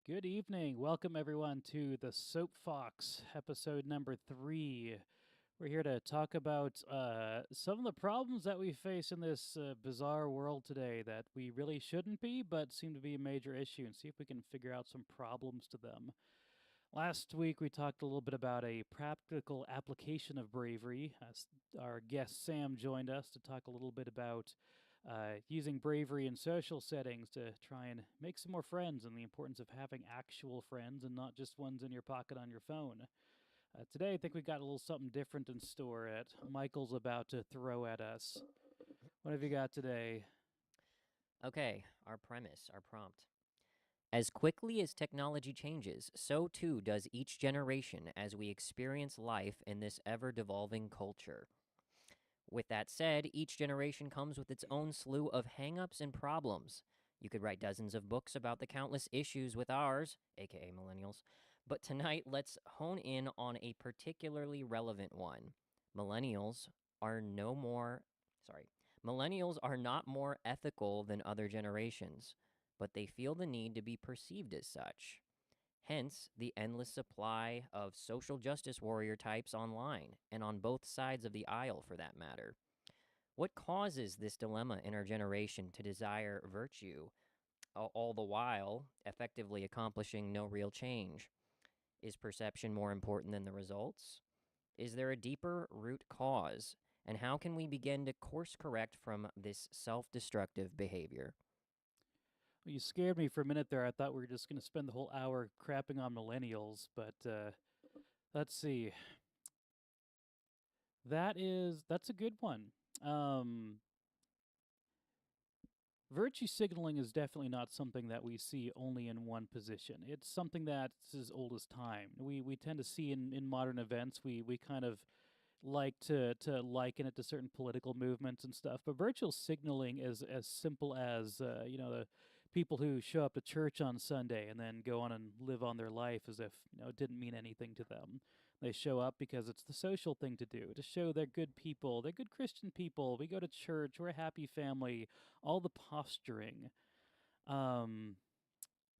Good evening. Welcome, everyone, to the SOAPFOX episode number 3. We're here to talk about some of the problems that we face in this bizarre world today that we really shouldn't be, but seem to be a major issue, and see if we can figure out some problems to them. Last week, we talked a little bit about a practical application of bravery. Our guest Sam joined us to talk a little bit about using bravery in social settings to try and make some more friends and the importance of having actual friends and not just ones in your pocket on your phone. Today, I think we got a little something different in store that Michael's about to throw at us. What have you got today? Okay, our premise, our prompt. As quickly as technology changes, so too does each generation as we experience life in this ever devolving culture. With that said, each generation comes with its own slew of hang-ups and problems. You could write dozens of books about the countless issues with ours, aka millennials, but tonight let's hone in on a particularly relevant one. Millennials are no more, sorry, Millennials are not more ethical than other generations, but they feel the need to be perceived as such. Hence, the endless supply of social justice warrior types online, and on both sides of the aisle for that matter. What causes this dilemma in our generation to desire virtue, all the while effectively accomplishing no real change? Is perception more important than the results? Is there a deeper root cause? And how can we begin to course correct from this self destructive behavior? Well, you scared me for a minute there. I thought we were just going to spend the whole hour crapping on millennials, but let's see. That's a good one. Um, Virtue signaling is definitely not something that we see only in one position. It's something that's as old as time. We tend to see in modern events. We kind of like to liken it to certain political movements and stuff. But virtual signaling is as simple as the people who show up to church on Sunday and then go on and live on their life as if it didn't mean anything to them. They show up because it's the social thing to do, to show they're good people, they're good Christian people. We go to church, we're a happy family. All the posturing. Um,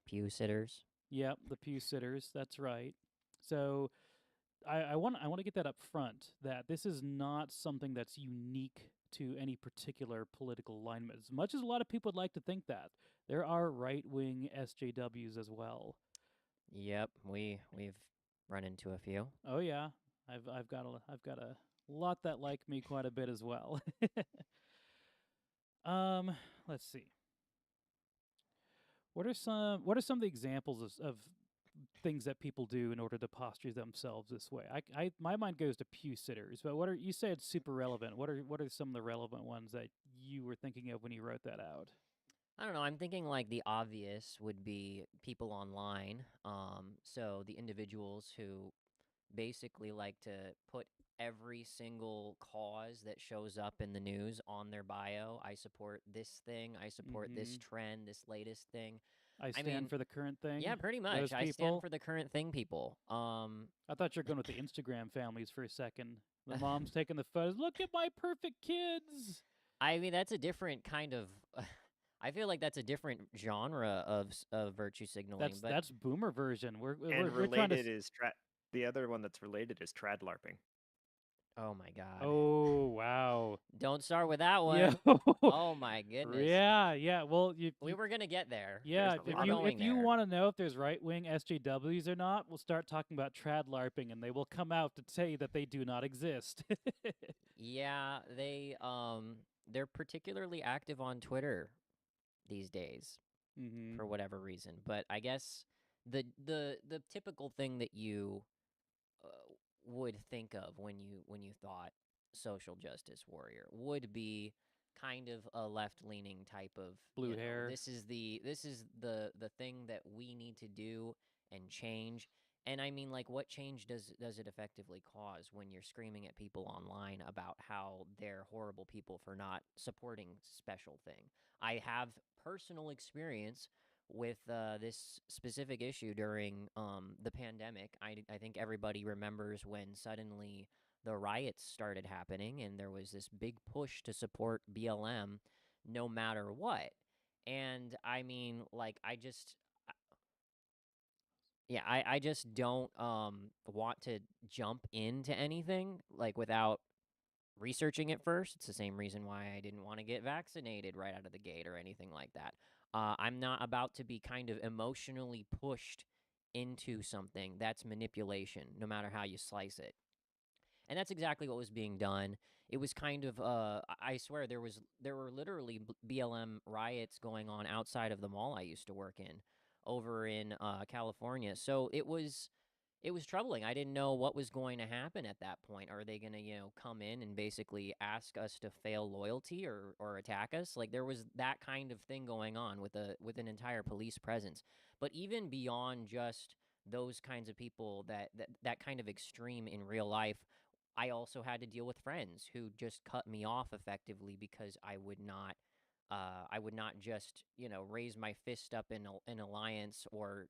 Pew sitters? yep, the pew sitters. That's right. So I want to get that up front that this is not something that's unique to any particular political alignment. As much as a lot of people would like to think that, there are right wing SJWs as well. Yep, we've run into a few. Oh yeah, I've got a lot that like me quite a bit as well. um, let's see. What are some of the examples of things that people do in order to posture themselves this way? My mind goes to pew sitters, but what are you say it's super relevant? What are some of the relevant ones that you were thinking of when you wrote that out? I don't know, I'm thinking like the obvious would be people online. So the individuals who basically like to put every single cause that shows up in the news on their bio. I support this thing, I support this Mm-hmm. trend, this latest thing. I I stand mean, for the current yeah, thing. pretty much. Those I stand people. for the current thing, people. I thought you were going with the Instagram families for a second. The mom's taking the photos. Look at my perfect kids. I mean, that's a different kind of. I feel like that's a different genre of virtue signaling, That's but that's boomer version. We're And we're, we're trying to. related is the other one that's related is trad larping. oh my god, Oh wow. don't start with that Yeah. one. Oh my goodness, Yeah. Well, we were gonna get there. There's yeah. a If We were lot you of if going you there. want to know if there's right wing SJWs or not, we'll start talking about trad larping, and they will come out to say that they do not exist. Yeah, they're particularly active on Twitter these days Mm-hmm. for whatever reason. But I guess the typical thing that you uh, would think of when you thought social justice warrior would be kind of a left leaning type of, Blue hair. this is the thing that we need to do and change. And I mean, like, what change does it effectively cause when you're screaming at people online about how they're horrible people for not supporting special thing? I have personal experience with this specific issue during the pandemic. I think everybody remembers when suddenly the riots started happening and there was this big push to support BLM no matter what. And I mean, like, Yeah, I just don't want to jump into anything like without researching it first. It's the same reason why I didn't want to get vaccinated right out of the gate or anything like that. I'm not about to be kind of emotionally pushed into something. That's manipulation, no matter how you slice it. And that's exactly what was being done. It was kind of I swear there were literally BLM riots going on outside of the mall I used to work in over in California. So it was troubling. I didn't know what was going to happen at that point. Are they going to, come in and basically ask us to fail loyalty or attack us? Like there was that kind of thing going on with an entire police presence. But even beyond just those kinds of people that kind of extreme in real life, I also had to deal with friends who just cut me off effectively because I would not just raise my fist up in an alliance or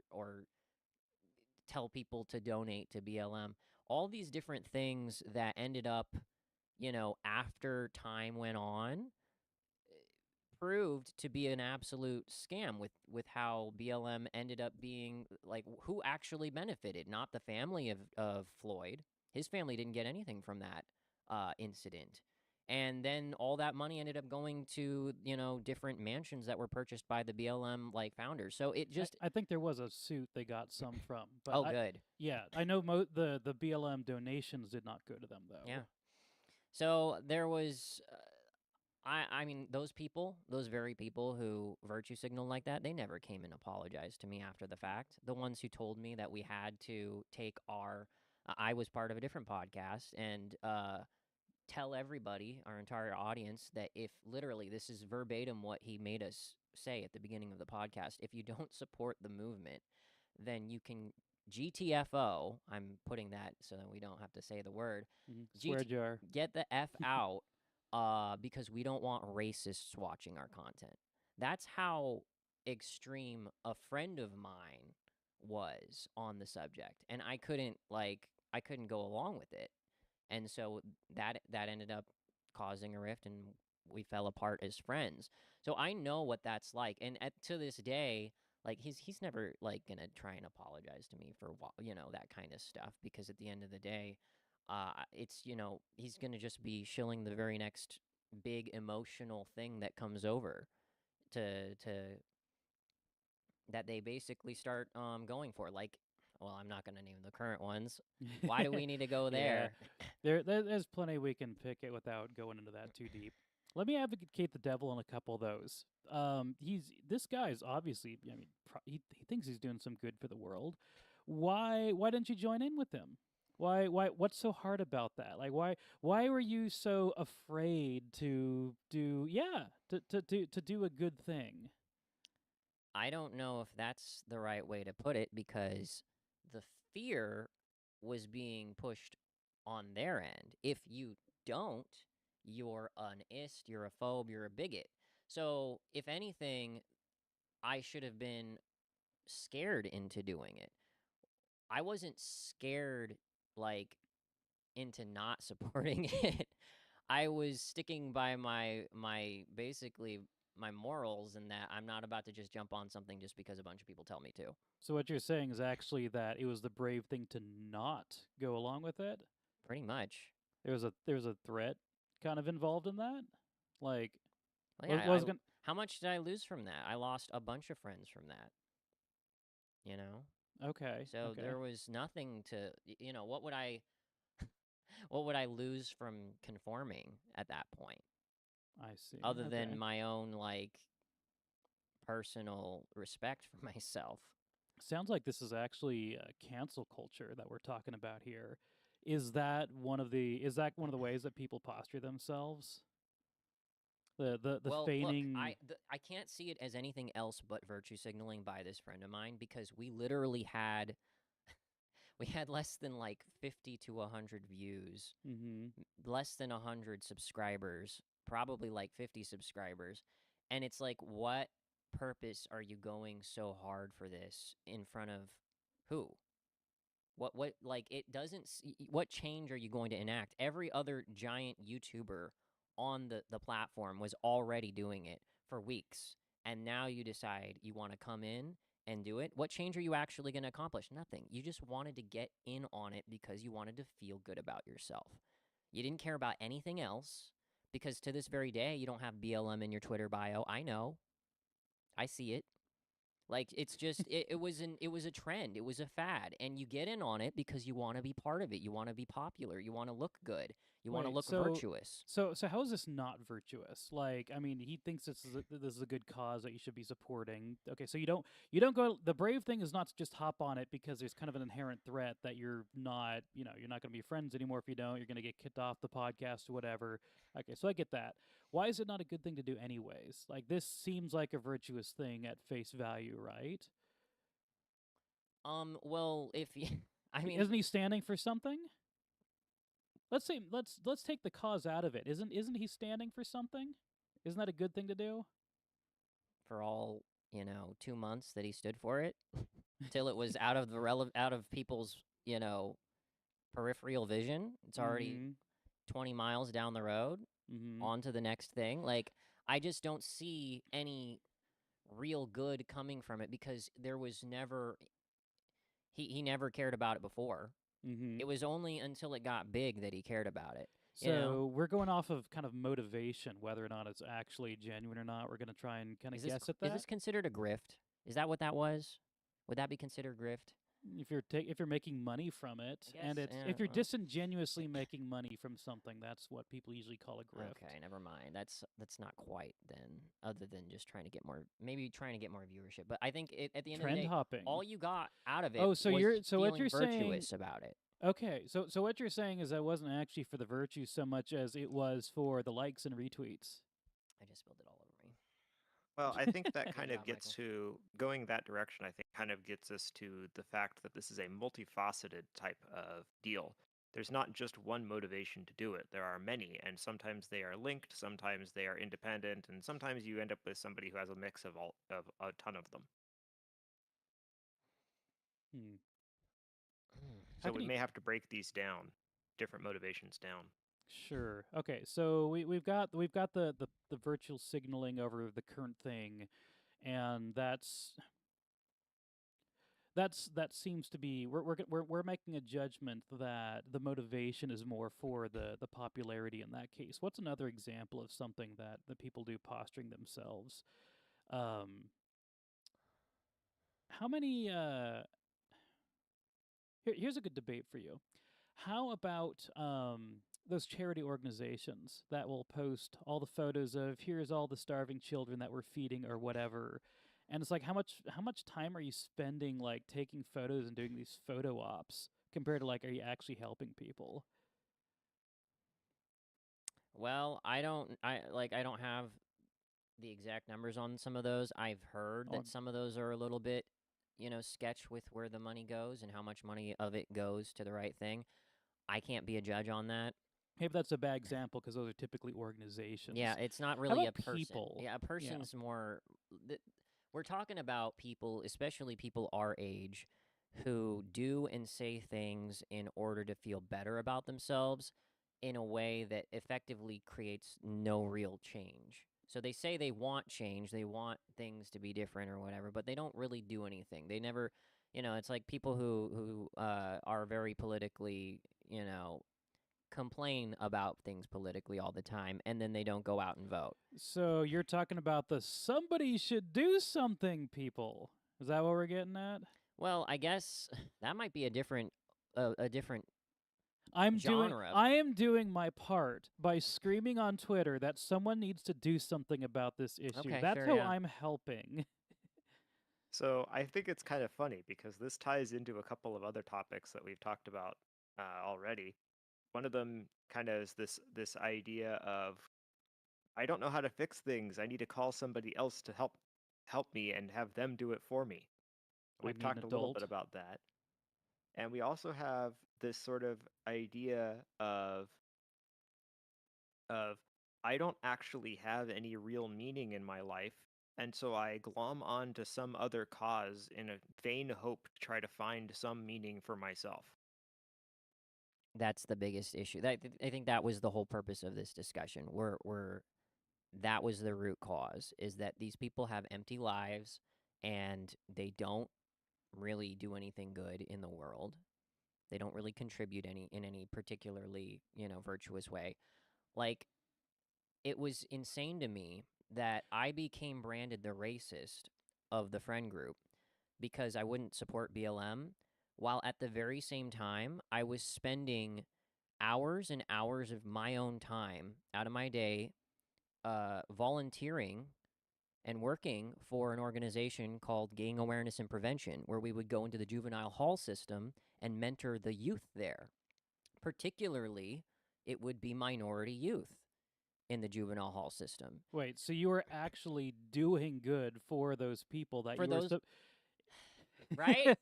tell people to donate to BLM. All these different things that ended up, after time went on, proved to be an absolute scam with how BLM ended up being like who actually benefited, not the family of Floyd. His family didn't get anything from that incident. And then all that money ended up going to, different mansions that were purchased by the BLM like founders. So it just I think there was a suit they got some from, but oh good. yeah, I know the BLM donations did not go to them Yeah. though. So there was I mean, those people, those very people who virtue signal like that, they never came and apologized to me after the fact. The ones who told me that we had to take I was part of a different podcast and tell everybody, our entire audience, that if literally this is verbatim what he made us say at the beginning of the podcast, if you don't support the movement, then you can GTFO. I'm putting that so that we don't have to say the word. Swear jar. Get the F out because we don't want racists watching our content. That's how extreme a friend of mine was on the subject. And I couldn't go along with it. And so that ended up causing a rift and we fell apart as friends. So I know what that's like. And to this day, like he's never like gonna try and apologize to me for that kind of stuff because at the end of the day, it's he's gonna just be shilling the very next big emotional thing that comes over to that they basically start going for. Like, well, I'm not gonna name the current ones. Why do we need to go Yeah, there? there's plenty we can pick it without going into that too deep. Let me advocate the devil on a couple of those. This guy's obviously, I mean, he thinks he's doing some good for the world. Why didn't you join in with him? Why what's so hard about that? Like why were you so afraid to do to do a good thing? I don't know if that's the right way to put it because the fear was being pushed on their end. If you don't, you're an ist, you're a phobe, you're a bigot. So, if anything, I should have been scared into doing it. I wasn't scared like into not supporting it. I was sticking by my basically my morals and that I'm not about to just jump on something just because a bunch of people tell me to. So what you're saying is actually that it was the brave thing to not go along with it. Pretty much. There was a threat kind of involved in that. Like Well, was yeah, was going how much did I lose from that? I lost a bunch of friends from that, you know? okay So okay there was nothing to, what would I lose from conforming at that point I see other than okay. my own like personal respect for myself? Sounds like this is actually cancel culture that we're talking about here. Is that one of the ways that people posture themselves? The Well, look, feigning. I can't see it as anything else but virtue signaling by this friend of mine because we literally had we had less than like 50 to 100 views, Mm-hmm. less than 100 subscribers, probably like 50 subscribers. And it's like, what purpose are you going so hard for this in front of who? What like it doesn't what change are you going to enact? Every other giant YouTuber on the platform was already doing it for weeks. And now you decide you want to come in and do it, what change are you actually going to accomplish? Nothing. You just wanted to get in on it because you wanted to feel good about yourself. You didn't care about anything else because to this very day, you don't have BLM in your Twitter bio. I know. I see it. Like it's just it was a trend. It was a fad, and you get in on it because you want to be part of it. You want to be popular. You want to look good. You want to Wait, look virtuous. so how is this not virtuous? Like, I mean, he thinks this is a good cause that you should be supporting. Okay, so you don't go. The brave thing is not to just hop on it because there's kind of an inherent threat that you're not, you're not going to be friends anymore if you don't. You're going to get kicked off the podcast or whatever. Okay, so I get that. Why is it not a good thing to do anyways? Like, this seems like a virtuous thing at face value, right? Well, if you, I mean, Isn't he standing for something? Let's take the cause out of it. Isn't he standing for something? Isn't that a good thing to do? for all 2 months that he stood for it, till it was out of out of people's peripheral vision. It's already Mm-hmm. 20 miles down the road. Mm-hmm. On to the next thing. Like I just don't see any real good coming from it because there was never he never cared about it before. Mm-hmm. It was only until it got big that he cared about it. So we're going off of kind of motivation, whether or not it's actually genuine or not. We're going to try and kind of guess at that. Is this considered a grift? Is that what that was? Would that be considered grift? If you're making money from it, and guess, if you're well. disingenuously making money from something, that's what people usually call a grift. Okay, never mind. That's not quite then. Other than just trying to get more, maybe trying to get more viewership. But I think at the end of the Trend day, hopping. all you got out of it. Oh, so was what you're saying? virtuous about it. Okay, so what you're saying is that wasn't actually for the virtue so much as it was for the likes and retweets. I just spilled it all over me. Well, I think that Good kind job, of gets Michael. to going that direction. I think kind of gets us to the fact that this is a multifaceted type of deal. There's not just one motivation to do it. There are many, and sometimes they are linked, sometimes they are independent, and sometimes you end up with somebody who has a mix of a ton of them. Hmm. So we may have to break these down, different motivations down. Sure. Okay. So we've got the virtual signaling over the current thing, and that seems to be we're making a judgment that the motivation is more for the popularity in that case. What's another example of something that the people do posturing themselves? How many? Here's a good debate for you. How about those charity organizations that will post all the photos of here's all the starving children that we're feeding or whatever, and it's like how much time are you spending like taking photos and doing these photo ops compared to like are you actually helping people? Well, I don't have the exact numbers on some of those. I've heard Oh, that some of those are a little bit, sketch with where the money goes and how much money of it goes to the right thing. I can't be a judge on that. maybe that's a bad example because those are typically organizations. Yeah, it's not How really a about person. people? Yeah, a Yeah. person's more. We're talking about people, especially people our age, who do and say things in order to feel better about themselves in a way that effectively creates no real change. So they say they want change, they want things to be different or whatever, but they don't really do anything. They never, it's like people who are very politically, complain about things politically all the time, and then they don't go out and vote. So you're talking about the somebody should do something people. Is that what we're getting at? Well, I guess that might be a different genre. I am doing my part by screaming on Twitter that someone needs to do something about this issue. Okay, That's sure, how yeah. I'm helping. So I think it's kind of funny because this ties into a couple of other topics that we've talked about already. One of them kind of is this idea of I don't know how to fix things. I need to call somebody else to help me and have them do it for me. I We've need an talked a little adult. bit about that. And we also have this sort of idea of I don't actually have any real meaning in my life, and so I glom on to some other cause in a vain hope to try to find some meaning for myself. That's the biggest issue. I think that was the whole purpose of this discussion. That was the root cause, is that these people have empty lives and they don't really do anything good in the world. They don't really contribute any particularly, virtuous way. Like, it was insane to me that I became branded the racist of the friend group because I wouldn't support BLM, while at the very same time I was spending hours and hours of my own time out of my day volunteering and working for an organization called Gang Awareness and Prevention, where we would go into the juvenile hall system and mentor the youth there. Particularly, it would be minority youth in the juvenile hall system. Wait, so you were actually doing good for those people that For you were those, right?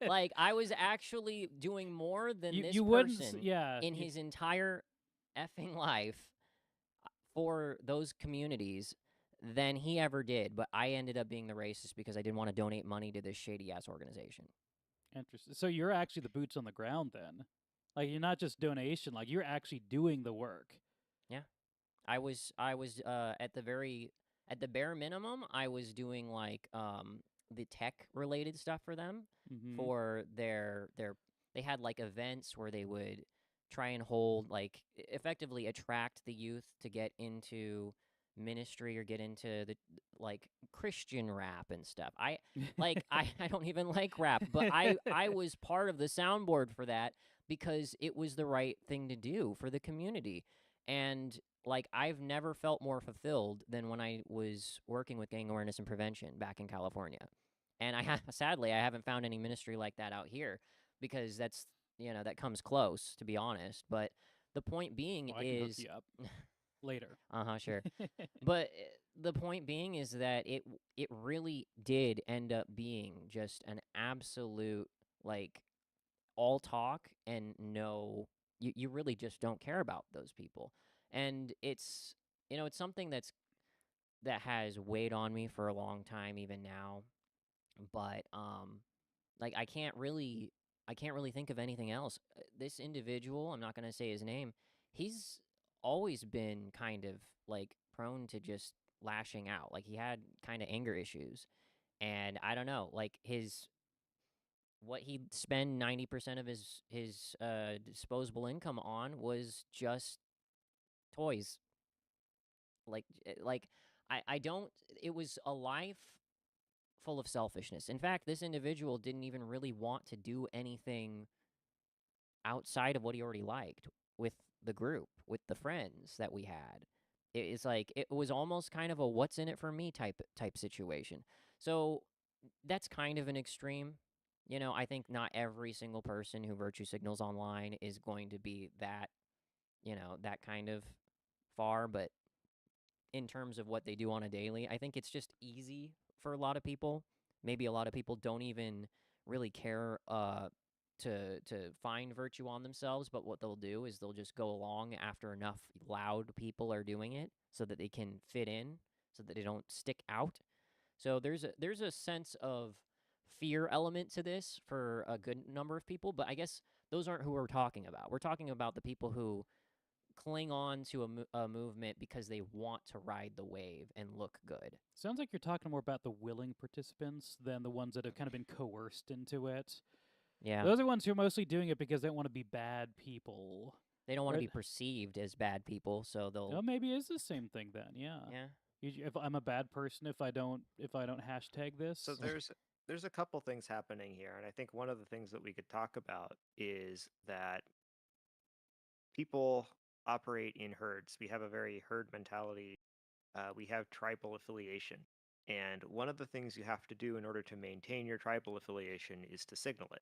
Like, I was actually doing more than this you wouldn't person yeah in his entire effing life for those communities than he ever did. But I ended up being the racist because I didn't want to donate money to this shady ass organization. Interesting. So you're actually the boots on the ground then. Like you're not just donation, like you're actually doing the work. Yeah. I was at the bare minimum, I was doing like the tech related stuff for them Mm-hmm. for their they had like events where they would try and hold like effectively attract the youth to get into ministry or get into the like Christian rap and stuff. I don't even like rap, but I was part of the soundboard for that because it was the right thing to do for the community. And like I've never felt more fulfilled than when I was working with gang awareness and prevention back in California. And sadly I haven't found any ministry like that out here because that's that comes close to be honest. But the point being Well, I can hook is you up later. sure. But the point being is that it really did end up being just an absolute like all talk and no you really just don't care about those people. And it's something that has weighed on me for a long time even now. But like I can't really think of anything else. This individual, I'm not going to say his name, he's always been kind of like prone to just lashing out. Like he had kind of anger issues. And I don't know, like his what he'd spend 90% of his disposable income on was just toys. Like I don't it was a life full of selfishness. In fact, this individual didn't even really want to do anything outside of what he already liked with the group, with the friends that we had. It's like it was almost kind of a what's in it for me type situation. So that's kind of an extreme. I think not every single person who virtue signals online is going to be that kind of far, but in terms of what they do on a daily, I think it's just easy for a lot of people. Maybe a lot of people don't even really care to find virtue on themselves, but what they'll do is they'll just go along after enough loud people are doing it so that they can fit in, so that they don't stick out. So there's a sense of fear element to this for a good number of people, but I guess those aren't who we're talking about. We're talking about the people who cling on to a movement because they want to ride the wave and look good. Sounds like you're talking more about the willing participants than the ones that have kind of been coerced into it. Yeah. Those are ones who are mostly doing it because they don't want to be bad people. They don't want to Right. be perceived as bad people, so they'll Oh, maybe it's the same thing then. Yeah. yeah. If I'm a bad person, if I don't hashtag this. So there's a couple things happening here, and I think one of the things that we could talk about is that people operate in herds. We have a very herd mentality. We have tribal affiliation. And one of the things you have to do in order to maintain your tribal affiliation is to signal it.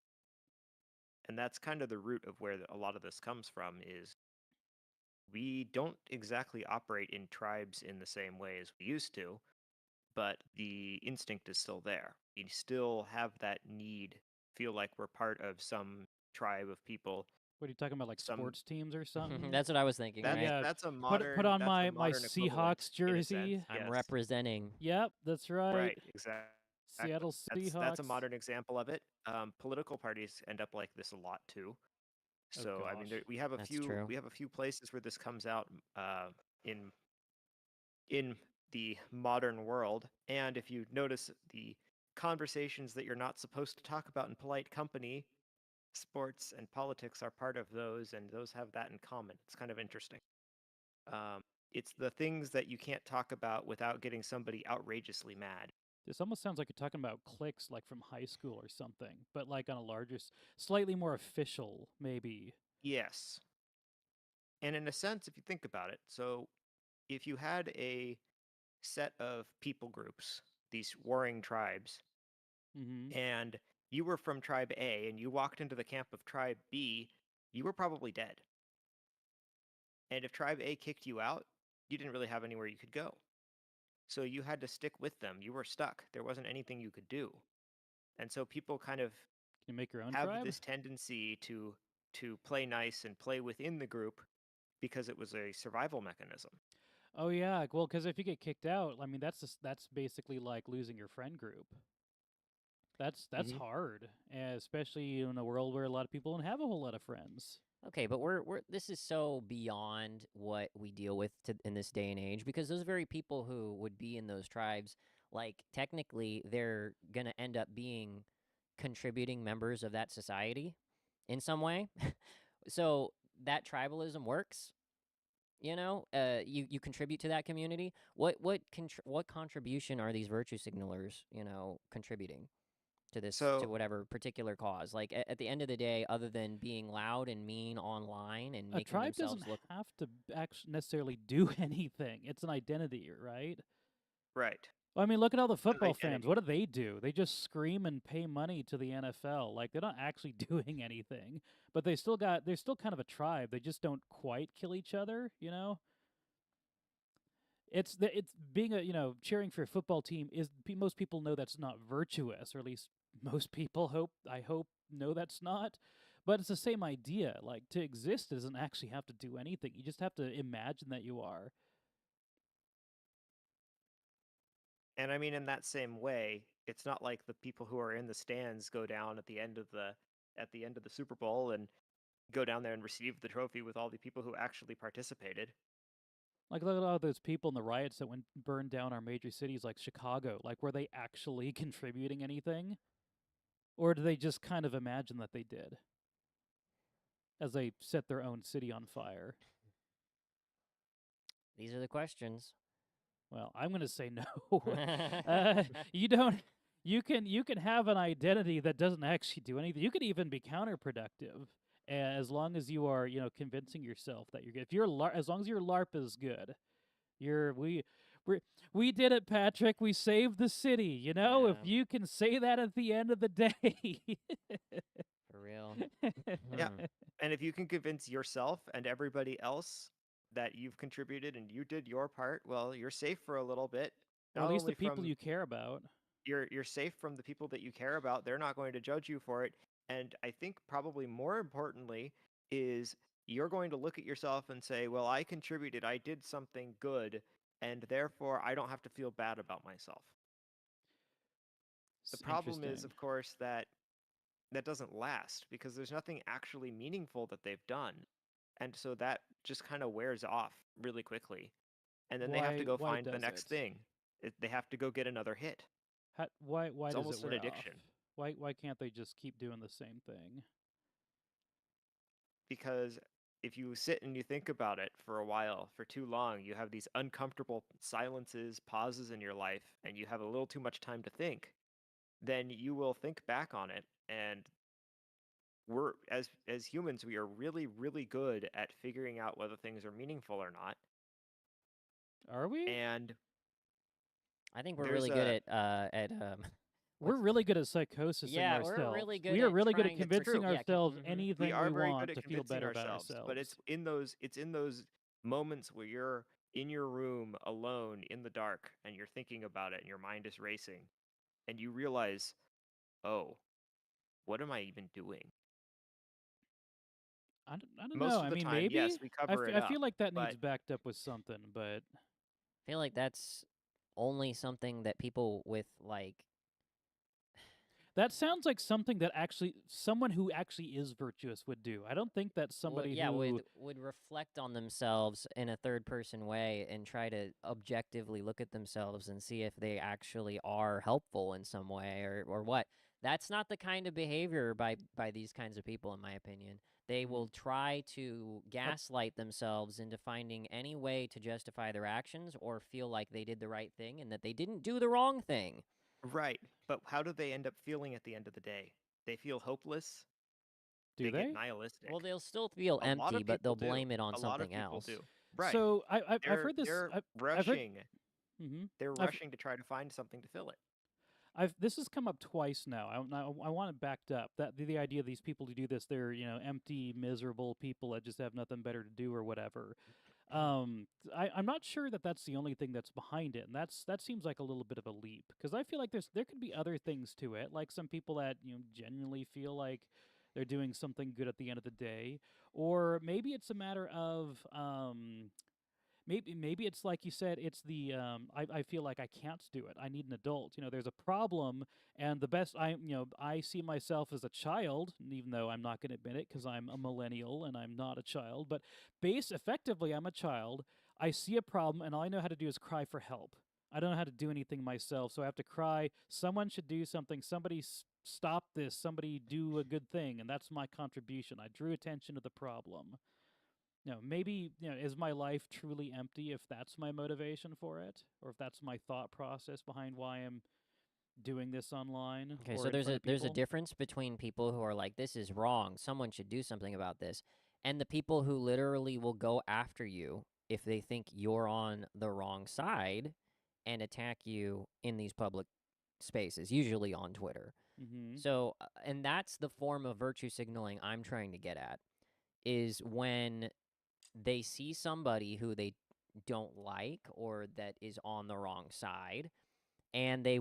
And that's kind of the root of where a lot of this comes from is we don't exactly operate in tribes in the same way as we used to, but the instinct is still there. We still have that need, feel like we're part of some tribe of people. What are you talking about, like Some sports teams or something? That's what I was thinking, that's right? Yeah. that's a Put modern on that's a my modern equivalent Seahawks in a sense. jersey. I'm Yes. representing. Yep, that's right. Right, exactly. Seattle Seahawks. That's a modern example of it. Political parties end up like this a lot too. So I mean, gosh. we have a That's few true. places where this comes out in the modern world. And if you notice, the conversations that you're not supposed to talk about in polite company. Sports and politics are part of those, and those have that in common. It's kind of interesting. Um, it's the things that you can't talk about without getting somebody outrageously mad. This almost sounds like you're talking about cliques like from high school or something, but like on a larger, slightly more official, maybe. Yes. And in a sense, if you think about it, so if you had a set of people groups, these warring tribes, Mm-hmm. and you were from tribe A and you walked into the camp of tribe B, you were probably dead. And if tribe A kicked you out, you didn't really have anywhere you could go. So you had to stick with them. You were stuck. There wasn't anything you could do. And so people kind of Can you make your own have tribe? this tendency to play nice and play within the group because it was a survival mechanism. Oh yeah, well, because if you get kicked out, I mean, that's basically like losing your friend group. That's Mhm. hard, especially in a world where a lot of people don't have a whole lot of friends. Okay, but we're this is so beyond what we deal with in this day and age, because those very people who would be in those tribes, like technically they're going to end up being contributing members of that society in some way. So that tribalism works, you contribute to that community. What contribution are these virtue signalers, contributing to So whatever particular cause? Like at the end of the day, other than being loud and mean online and A making tribe doesn't themselves look, have to actually necessarily do anything. It's an identity, right? right. Well, I mean, look at all the It's an football fans. identity. What do? They just scream and pay money to the NFL. Like they're not actually doing anything, but they're still kind of a tribe. They just don't quite kill each other, you know? It's being cheering for a football team is most people know that's not virtuous, or at least most people hope know that's not. But it's the same idea. Like to exist doesn't actually have to do anything. You just have to imagine that you are. And I mean, in that same way, it's not like the people who are in the stands go down at the end of the Super Bowl and go down there and receive the trophy with all the people who actually participated. Like look at all those people in the riots that went burned down our major cities like Chicago. Like were they actually contributing anything? Or do they just kind of imagine that they did as they set their own city on fire? these are the questions. Well, I'm going to say no. You don't. You can have an identity that doesn't actually do anything. You could even be counterproductive, as long as you are, convincing yourself that you're good. If you're as long as your LARP is good, we did it, Patrick. We saved the city. If Yeah, you can say that at the end of the day. for real. Yeah. Hmm. And if you can convince yourself and everybody else that you've contributed and you did your part, well, you're safe for a little bit. Or at Not least the only people from you care about. you're safe from the people that you care about. They're not going to judge you for it. And I think probably more importantly is you're going to look at yourself and say, "Well, I contributed. I did something good, and therefore I don't have to feel bad about myself." The It's problem is, interesting. of course, that that doesn't last because there's nothing actually meaningful that they've done. And so that just kind of wears off really quickly. And then they have to Why? go Why find the does next it? thing. They have to go get another hit. Why It's does it almost an wear off? addiction Why can't they just keep doing the same thing? because if you sit and you think about it for a while, for too long, you have these uncomfortable silences, pauses in your life, and you have a little too much time to think, then you will think back on it. And we're as humans, we are really, really good at figuring out whether things are meaningful or not. Are we? And I think we're there's really good a at We're what's really good at psychosising yeah, we're ourselves. really good We are at really good at trying to it's true. convincing yeah, ourselves We anything are we very good want at to feel convincing better about ourselves, but ourselves. it's in those moments where you're in your room alone in the dark and you're thinking about it and your mind is racing and you realize, "Oh, what am I even doing?" I don't know. Most of I the mean, time, yes, maybe. we cover it I up, feel like that needs but backed up with something, but I feel like that's only something that people with like That sounds like something that actually someone who actually is virtuous would do. I don't think that's somebody yeah, who would reflect on themselves in a third person way and try to objectively look at themselves and see if they actually are helpful in some way or what. That's not the kind of behavior by these kinds of people, in my opinion. They Mhm. will try to gaslight themselves into finding any way to justify their actions or feel like they did the right thing and that they didn't do the wrong thing. Right. But how do they end up feeling at the end of the day? They feel hopeless. do They get they? nihilistic. Well, they'll still feel A lot empty, of but people they'll do. blame it on A lot of something people else. do. Right. So I've heard this. They're I've heard. rushing. Mm-hmm. They're I've rushing to try to find something to fill it. this has come up twice now. I want it backed up. That the idea of these people who do this, they're empty, miserable people that just have nothing better to do or whatever. I'm not sure that that's the only thing that's behind it, and that seems like a little bit of a leap because I feel like there could be other things to it, like some people that genuinely feel like they're doing something good at the end of the day, or maybe it's a matter of maybe it's like you said, it's the I feel like I can't do it. I need an adult. There's a problem, and the best I see myself as a child, even though I'm not going to admit it because I'm a millennial and I'm not a child. But effectively, I'm a child. I see a problem, and all I know how to do is cry for help. I don't know how to do anything myself, so I have to cry. Someone should do something. Somebody stop this. Somebody do a good thing, and that's my contribution. I drew attention to the problem. Maybe, is my life truly empty if that's my motivation for it, or if that's my thought process behind why I'm doing this online Okay, or so in front of there's a people? difference between people who are like, this is wrong, someone should do something about this, and the people who literally will go after you if they think you're on the wrong side and attack you in these public spaces, usually on Twitter. Mm-hmm. So, and that's the form of virtue signaling I'm trying to get at, is when they see somebody who they don't like or that is on the wrong side and they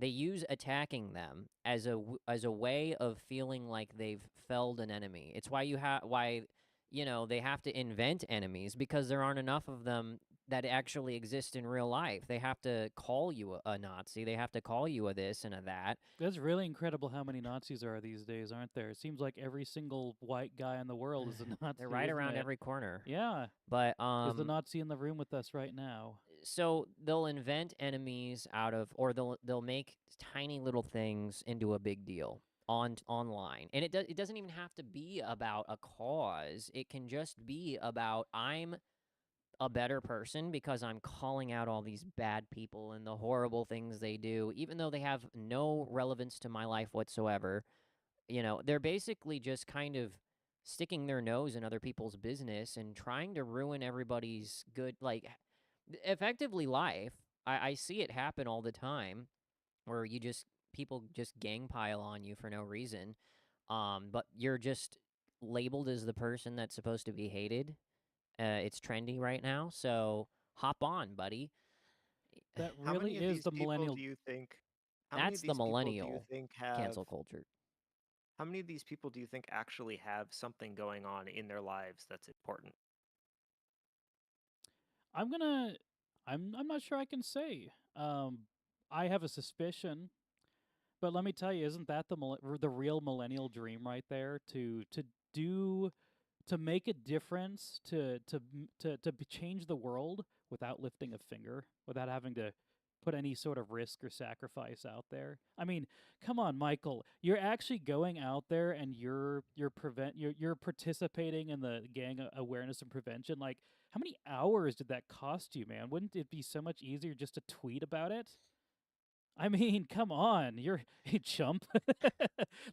use attacking them as as a way of feeling like they've felled an enemy. It's why they have to invent enemies because there aren't enough of them that actually exist in real life. They have to call you a Nazi. They have to call you a this and a that. That's really incredible how many Nazis are these days, aren't there? It seems like every single white guy in the world is a Nazi. They're right isn't around it? every corner. Yeah. But Is the Nazi in the room with us right now? so they'll invent enemies out of, or they'll make tiny little things into a big deal online, and it doesn't even have to be about a cause. It can just be about I'm a better person because I'm calling out all these bad people and the horrible things they do, even though they have no relevance to my life whatsoever. They're basically just kind of sticking their nose in other people's business and trying to ruin everybody's good, like effectively life. I see it happen all the time where people just gang pile on you for no reason. But you're just labeled as the person that's supposed to be hated. It's trendy right now, so hop on, buddy. That How really many of is these the people millennial. do you think? How many of That's the these people do you millennial think have? cancel culture. How many of these people do you think actually have something going on in their lives that's important? I'm gonna. I'm not sure I can say. I have a suspicion. But let me tell you, isn't that the real millennial dream right there? Do to make a difference, change the world without lifting a finger, without having to put any sort of risk or sacrifice out there. I mean, come on, Michael, you're actually going out there and you're participating in the gang awareness and prevention. Like, how many hours did that cost you, man? Wouldn't it be so much easier just to tweet about it? I mean, come on, you're a chump.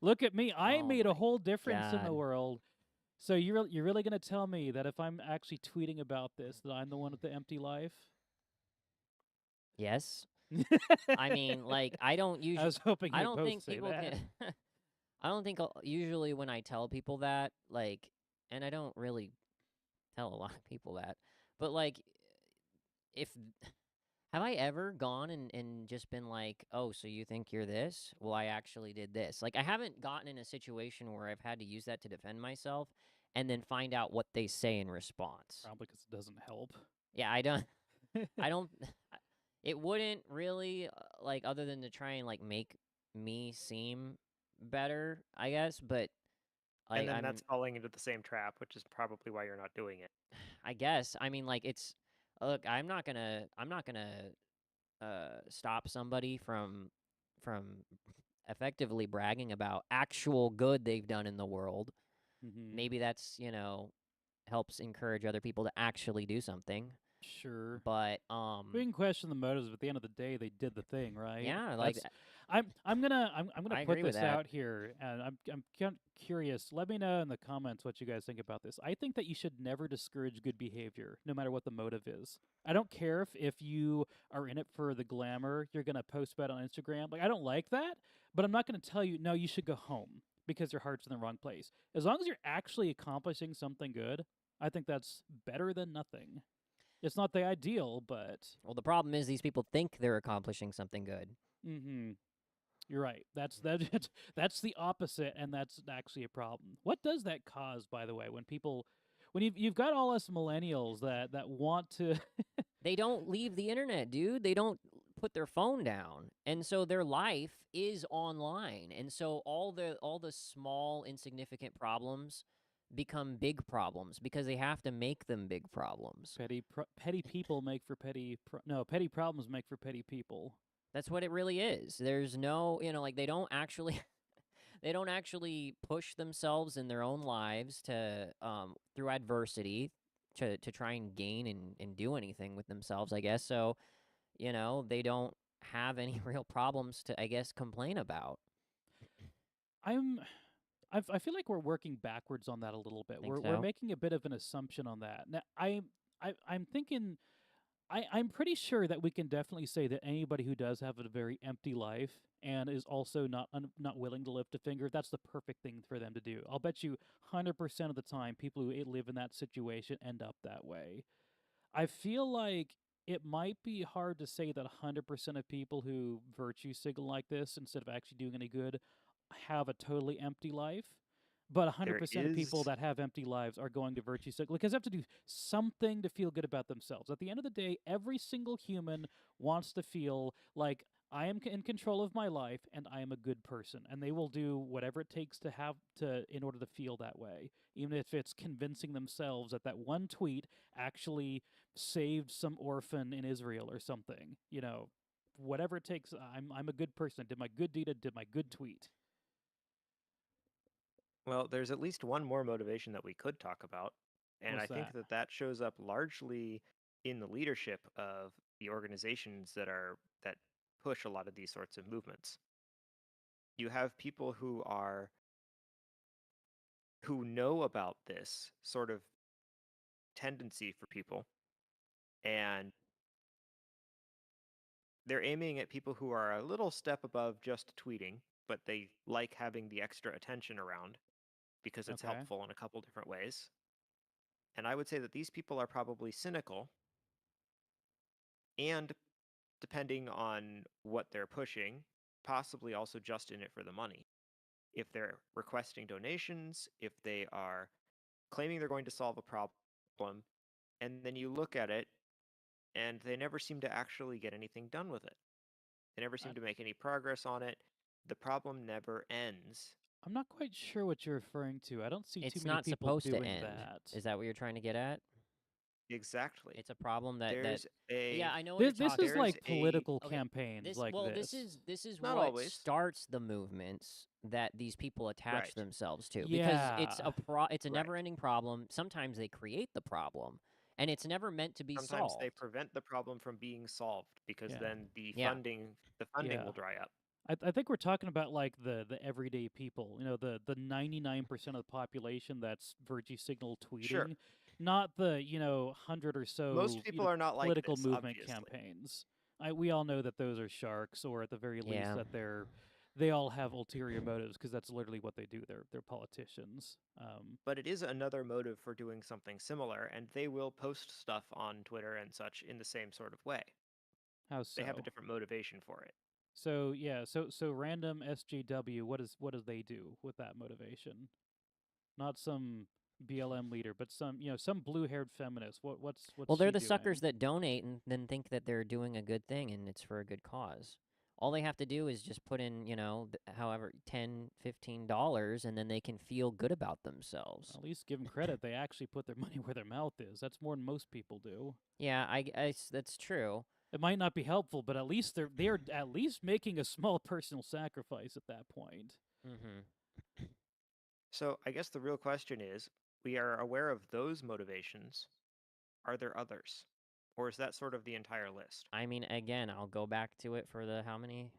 Look at me. I Oh made a my whole difference in the god. world. So you're really going to tell me that if I'm actually tweeting about this, that I'm the one with the empty life? Yes. I mean, like I was hoping I you'd don't both think say people that. can I don't think usually when I tell people that, like, and I don't really tell a lot of people that, but like, if have I ever gone and just been like, oh, so you think you're this? Well, I actually did this. Like, I haven't gotten in a situation where I've had to use that to defend myself and then find out what they say in response. Probably because it doesn't help. Yeah, I don't. It wouldn't really like other than to try and like make me seem better, I guess, but And like then that's falling into the same trap, which is probably why you're not doing it. I guess. I mean, like it's look. I'm not gonna stop somebody from effectively bragging about actual good they've done in the world. Mm-hmm. Maybe that's helps encourage other people to actually do something. Sure. But We can question the motives, but at the end of the day, they did the thing, right? yeah, like That's. I'm gonna I put agree with this that. out here, and I'm curious. Let me know in the comments what you guys think about this. I think that you should never discourage good behavior, no matter what the motive is. I don't care if you are in it for the glamour. You're gonna post about it on Instagram. Like I don't like that, but I'm not gonna tell you no. You should go home because your heart's in the wrong place. As long as you're actually accomplishing something good, I think that's better than nothing. It's not the ideal, but Well, the problem is these people think they're accomplishing something good. mm-hmm. You're right. That's the opposite, and that's actually a problem. What does that cause, by the way, when people, when you've got all us millennials that want to, They don't leave the internet, dude. They don't put their phone down. And so their life is online. And so all the small insignificant problems become big problems because they have to make them big problems. petty people make for petty problems make for petty people. That's what it really is. There's no, like they don't actually they don't actually push themselves in their own lives to through adversity to try and gain and do anything with themselves, I guess. So, they don't have any real problems to, I guess, complain about. I'm I feel like we're working backwards on that a little bit. Think We're so? making a bit of an assumption on that. Now, I'm thinking I'm pretty sure that we can definitely say that anybody who does have a very empty life and is also not willing to lift a finger, that's the perfect thing for them to do. I'll bet you 100% of the time people who live in that situation end up that way. I feel like it might be hard to say that 100% of people who virtue signal like this instead of actually doing any good have a totally empty life. But There 100% of people is that have empty lives are going to virtue signal because they have to do something to feel good about themselves. At the end of the day, every single human wants to feel like I am in control of my life and I am a good person, and they will do whatever it takes to have to in order to feel that way, even if it's convincing themselves that that one tweet actually saved some orphan in Israel or something. Whatever it takes. I'm a good person. I did my good deed. I did my good tweet. Well, there's at least one more motivation that we could talk about, and I What's think that? that that shows up largely in the leadership of the organizations that push a lot of these sorts of movements. You have people who know about this sort of tendency for people, and they're aiming at people who are a little step above just tweeting, but they like having the extra attention around because it's Okay. helpful in a couple different ways. And I would say that these people are probably cynical and, depending on what they're pushing, possibly also just in it for the money. If they're requesting donations, if they are claiming they're going to solve a problem, and then you look at it and they never seem to actually get anything done with it. They never seem I, to make any progress on it. The problem never ends. I'm not quite sure what you're referring to. I don't see too It's many not people supposed to doing end. that. Is that what you're trying to get at? Exactly. It's a problem that There's yeah, a I know what you're This talking is about. there's like a political Okay. campaigns This like well, this. this is Not what always. starts the movements that these people attach Right. themselves to because Yeah. it's a Right. never-ending problem. Sometimes they create the problem and it's never meant to be Sometimes they solved. prevent the problem from being solved because Yeah. then Yeah. the funding Yeah. will dry up. I think we're talking about like the everyday people, the 99% of the population that's virtue signal Sure. tweeting, not the 100 or Most so people are not like political this, movement obviously. campaigns. We all know that those are sharks, or at the very least Yeah. that they all have ulterior motives because that's literally what they do. They're politicians. But it is another motive for doing something similar, and they will post stuff on Twitter and such in the same sort of way. How They have a so? different motivation for it. So yeah, so random SJW. What does they do with that motivation? Not some. BLM leader, but some blue-haired feminist. What's Well, they're she the suckers doing? that donate and then think that they're doing a good thing and it's for a good cause. All they have to do is just put in, however, $10, $15, and then they can feel good about themselves. At least give them credit. They actually put their money where their mouth is. That's more than most people do. Yeah, that's true. It might not be helpful, but at least they're at least making a small personal sacrifice at that point. Mm-hmm. So I guess the real question is, we are aware of those motivations. Are there others? Or is that sort of the entire list? I mean, again, I'll go back to it for the how many?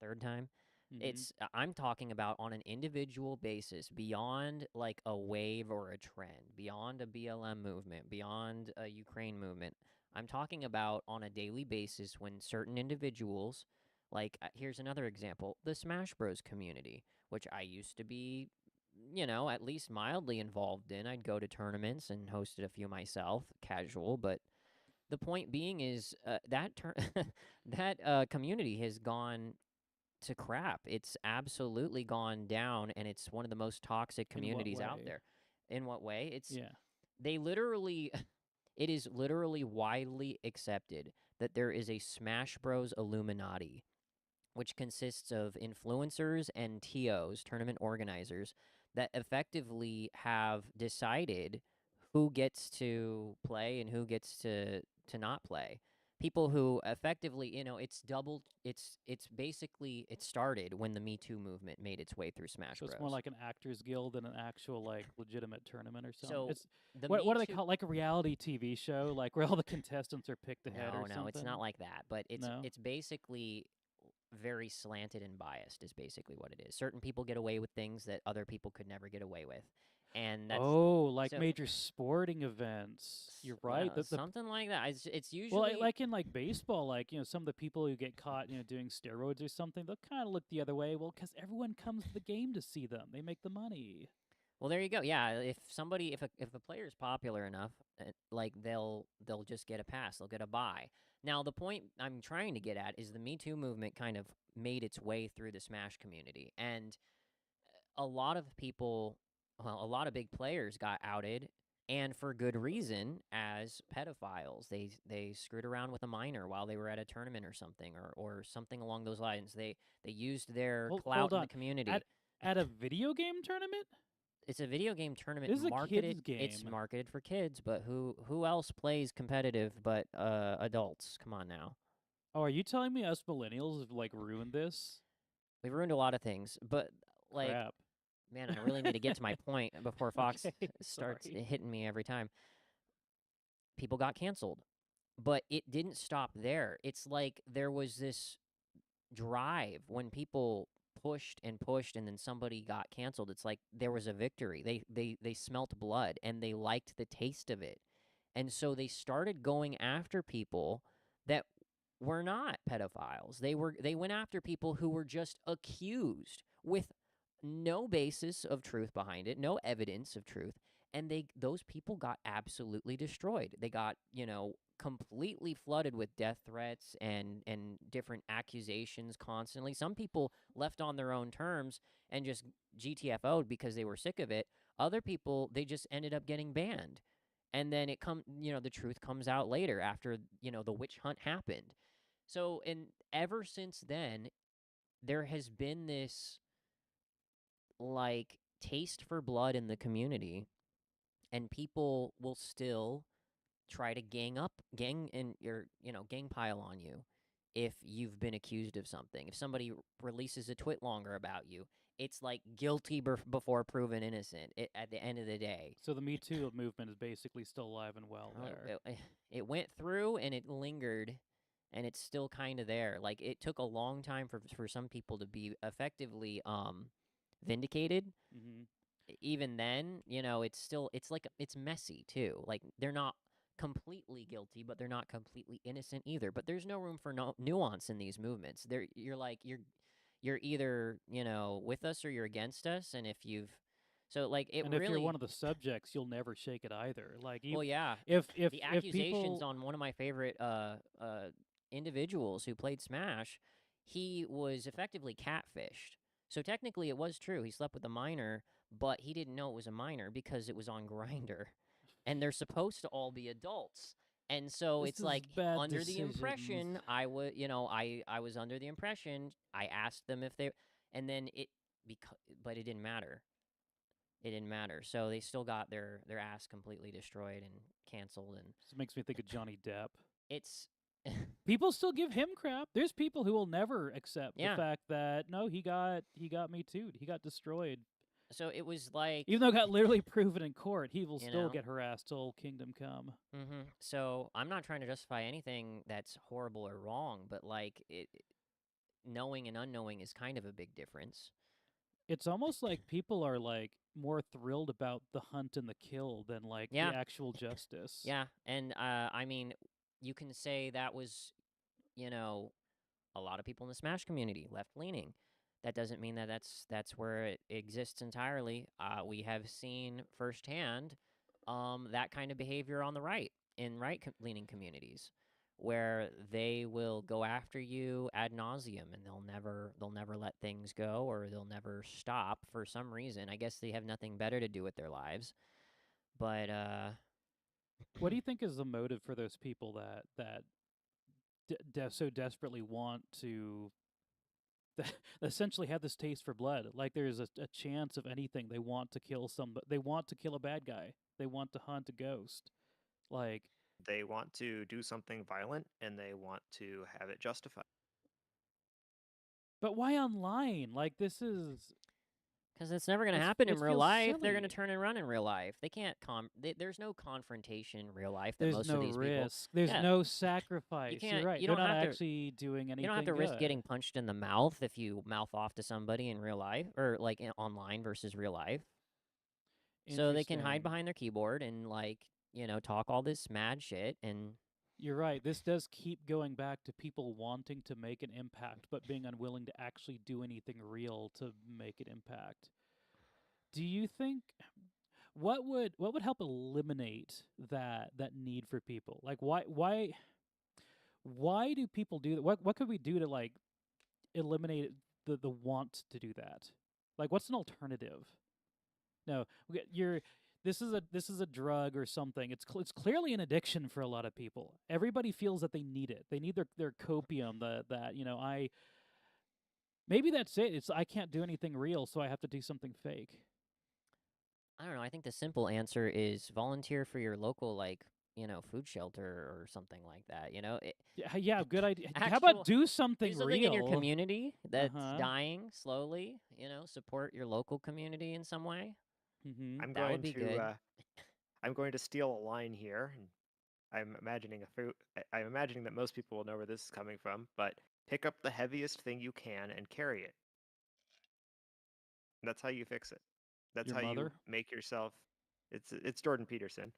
Third time? Hmm. I'm talking about on an individual basis, beyond like a wave or a trend, beyond a BLM movement, beyond a Ukraine movement. I'm talking about on a daily basis when certain individuals, like here's another example, the Smash Bros community, which I used to be, at least mildly involved in. I'd go to tournaments and hosted a few myself, casual, but the point being is that community has gone to crap. It's absolutely gone down, and it's one of the most toxic In what communities out way? there. In what way? Yeah. They literally, it is literally widely accepted that there is a Smash Bros. Illuminati, which consists of influencers and TOs, tournament organizers, that effectively have decided who gets to play and who gets to not play. People who effectively, it's basically it started when the Me Too movement made its way through Smash So it's more Bros. like an actors guild than an actual like legitimate tournament or something. So It's the what Me do they Too call it? Like a reality TV show, like where all the contestants are picked ahead or No, it's something. not like that, but it's No. it's basically very slanted and biased is basically what it is. Certain people get away with things that other people could never get away with. And that's Oh, like so major sporting events. You're right. yeah, The something like that. It's Well, usually like in like baseball, like some of the people who get caught, doing steroids or something, they'll kind of look the other way. Well, because everyone comes to the game to see them, they make the money. well, there you go. Yeah, if a player is popular enough, like they'll just get a pass, they'll get a buy. Now, the point I'm trying to get at is the Me Too movement kind of made its way through the Smash community, and a lot of people, well, a lot of big players got outed, and for good reason, as pedophiles. They screwed around with a minor while they were at a tournament or something, or something along those lines. They used their Hold clout in the on. community. At a video game tournament? It's a video game tournament This is a marketed. kids It's game. marketed for kids, but who else plays competitive but adults? Come on now. Oh, are you telling me us millennials have like ruined this? We've ruined a lot of things, but like, Crap. man, I really need to get to my point before Fox Okay, starts sorry. hitting me every time. People got canceled, but it didn't stop there. It's like there was this drive when people pushed and then somebody got canceled. It's like there was a victory. They smelt blood and they liked the taste of it. And so they started going after people that were not pedophiles. They went after people who were just accused with no basis of truth behind it, no evidence of truth, and those people got absolutely destroyed. They got, completely flooded with death threats and different accusations constantly. Some people left on their own terms and just GTFO'd because they were sick of it. Other people, they just ended up getting banned. And then the truth comes out later after, the witch hunt happened. So, and ever since then, there has been this like taste for blood in the community, and people will still try to gang pile on you if you've been accused of something. If somebody releases a twit longer about you, it's like guilty before proven innocent at the end of the day. So the Me Too movement is basically still alive and well Oh, there. it went through and it lingered, and it's still kind of there. Like it took a long time for some people to be effectively vindicated. Hmm. Even then, it's messy too. Like they're not completely guilty, but they're not completely innocent either. But there's no room for nuance in these movements. You're either with us or you're against us, and if you've so like it And if you're one really of the subjects, you'll never shake it either. Like well yeah the if accusations people on one of my favorite individuals who played Smash, he was effectively catfished. So technically, it was true. He slept with a minor, but he didn't know it was a minor because it was on Grinder, and they're supposed to all be adults. And so This it's is like bad under the decisions. impression I was, I was under the impression I asked them if they, and then but it didn't matter. It didn't matter. So they still got their ass completely destroyed and canceled, and This makes me think of Johnny Depp. it's People still give him crap. There's people who will never accept the yeah. fact that no, he got me too. He got destroyed. So it was like, Even though it got literally proven in court, he will you still know, get harassed till kingdom come. So I'm not trying to justify anything that's horrible or wrong, but like knowing and unknowing is kind of a big difference. It's almost like people are like more thrilled about the hunt and the kill than like the Yeah, actual justice. yeah, and I mean, you can say that was, you know, a lot of people in the Smash community, left leaning. That doesn't mean that that's where it exists entirely. We have seen firsthand that kind of behavior on the right in leaning communities, where they will go after you ad nauseum, and they'll never let things go, or they'll never stop for some reason. I guess they have nothing better to do with their lives. But What do you think is the motive for those people that so desperately want to essentially have this taste for blood? Like there's a chance of anything. They want to kill somebody. They want to kill a bad guy. They want to hunt a ghost. Like, They want to do something violent and they want to have it justified. but why online? Like this is because it's never going to it's happen in it real feels life. They're going to silly. turn and run in real life. They can't there's no confrontation in real life that There's most of no these people. risk. There's Yeah, no sacrifice. You're can't. right. You They're don't not have to. actually doing You don't have to anything risk good. getting punched in the mouth if you mouth off to somebody in real life, or like online versus real life. So they can hide Interesting. behind their keyboard and talk all this mad shit, and You're right. This does keep going back to people wanting to make an impact, but being unwilling to actually do anything real to make an impact. Do you think what would help eliminate that need for people? Like why do people do that? What could we do to like eliminate the want to do that? Like what's an alternative? No, you're this is a drug or something. It's clearly an addiction for a lot of people. Everybody feels that they need it. They need their copium. That I maybe that's it. It's I can't do anything real, so I have to do something fake. I don't know. I think the simple answer is volunteer for your local food shelter or something like that. Yeah, good idea. How about Actual do something do something in your real? community Uh that's huh. dying slowly. Support your local community in some way. Mm-hmm. I'm That would going be to good. uh, I'm going to steal a line here, and I'm imagining that most people will know where this is coming from, but pick up the heaviest thing you can and carry it. That's how you fix it. That's Your how you mother. make yourself. It's Jordan Peterson,